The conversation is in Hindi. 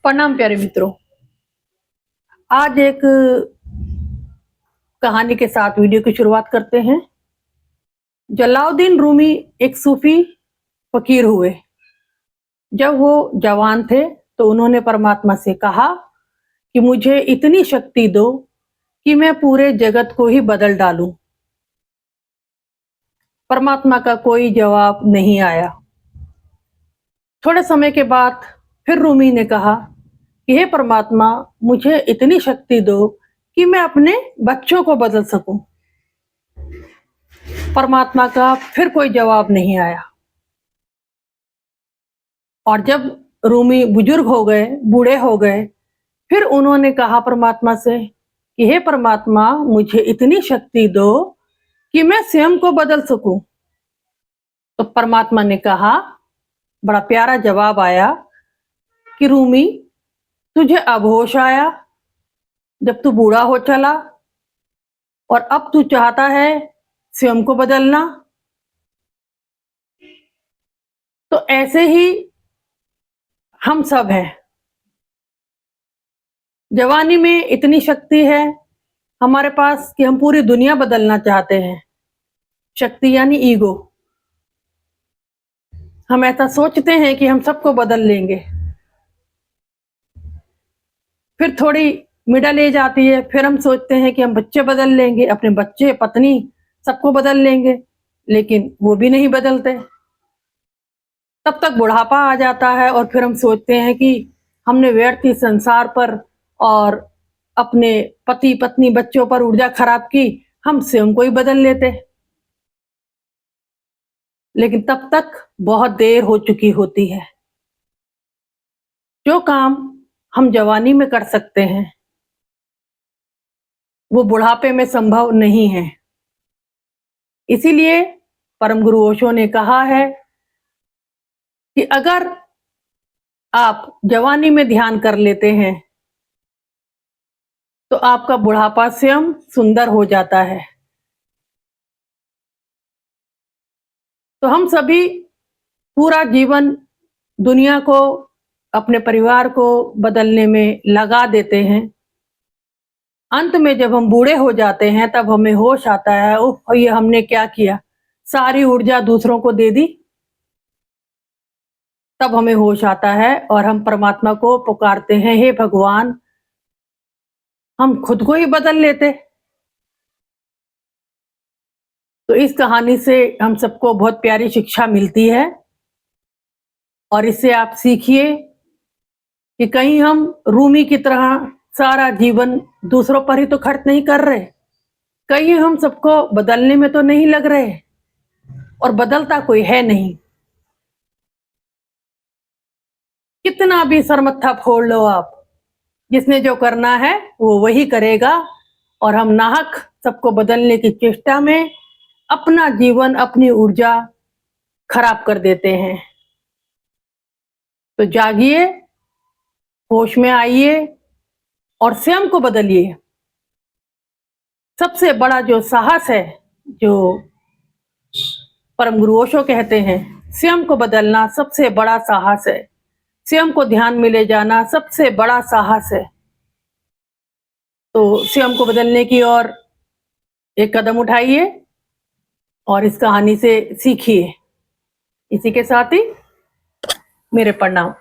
प्रणाम प्यारे मित्रों। आज एक कहानी के साथ वीडियो की शुरुआत करते हैं। जलाउद्दीन रूमी एक सूफी फकीर हुए। जब वो जवान थे तो उन्होंने परमात्मा से कहा कि मुझे इतनी शक्ति दो कि मैं पूरे जगत को ही बदल डालूं। परमात्मा का कोई जवाब नहीं आया। थोड़े समय के बाद फिर रूमी ने कहा कि हे परमात्मा, मुझे इतनी शक्ति दो कि मैं अपने बच्चों को बदल सकूं। परमात्मा का फिर कोई जवाब नहीं आया। और जब रूमी बुजुर्ग हो गए, बूढ़े हो गए, फिर उन्होंने कहा परमात्मा से कि हे परमात्मा, मुझे इतनी शक्ति दो कि मैं स्वयं को बदल सकूं। तो परमात्मा ने कहा, बड़ा प्यारा जवाब आया कि रूमी, तुझे अब होश आया जब तू बूढ़ा हो चला और अब तू चाहता है स्वयं को बदलना। तो ऐसे ही हम सब हैं। जवानी में इतनी शक्ति है हमारे पास कि हम पूरी दुनिया बदलना चाहते हैं। शक्ति यानी ईगो। हम ऐसा सोचते हैं कि हम सबको बदल लेंगे। फिर थोड़ी मिडल एज आती है, फिर हम सोचते हैं कि हम बच्चे बदल लेंगे, अपने बच्चे, पत्नी, सबको बदल लेंगे, लेकिन वो भी नहीं बदलते। तब तक बुढ़ापा आ जाता है और फिर हम सोचते हैं कि हमने व्यर्थ ही संसार पर और अपने पति, पत्नी, बच्चों पर ऊर्जा खराब की, हम स्वयं को ही बदल लेते। लेकिन तब तक बहुत देर हो चुकी होती है। जो काम हम जवानी में कर सकते हैं वो बुढ़ापे में संभव नहीं है। इसीलिए परम गुरु ओशो ने कहा है कि अगर आप जवानी में ध्यान कर लेते हैं तो आपका बुढ़ापा स्वयं सुंदर हो जाता है। तो हम सभी पूरा जीवन दुनिया को, अपने परिवार को बदलने में लगा देते हैं। अंत में जब हम बूढ़े हो जाते हैं तब हमें होश आता है, ओह ये हमने क्या किया, सारी ऊर्जा दूसरों को दे दी। तब हमें होश आता है और हम परमात्मा को पुकारते हैं, हे भगवान, हम खुद को ही बदल लेते। तो इस कहानी से हम सबको बहुत प्यारी शिक्षा मिलती है और इससे आप सीखिए कि कहीं हम रूमी की तरह सारा जीवन दूसरों पर ही तो खर्च नहीं कर रहे, कहीं हम सबको बदलने में तो नहीं लग रहे, और बदलता कोई है नहीं। कितना भी सरमत्था फोड़ लो आप, जिसने जो करना है वो वही करेगा। और हम नाहक सबको बदलने की चेष्टा में अपना जीवन, अपनी ऊर्जा खराब कर देते हैं। तो जागिए, होश में आइए और स्वयं को बदलिए। सबसे बड़ा जो साहस है, जो परम गुरु ओशो कहते हैं, स्वयं को बदलना सबसे बड़ा साहस है। स्वयं को ध्यान में ले जाना सबसे बड़ा साहस है। तो स्वयं को बदलने की ओर एक कदम उठाइए और इस कहानी से सीखिए। इसी के साथ ही मेरे प्रणाम।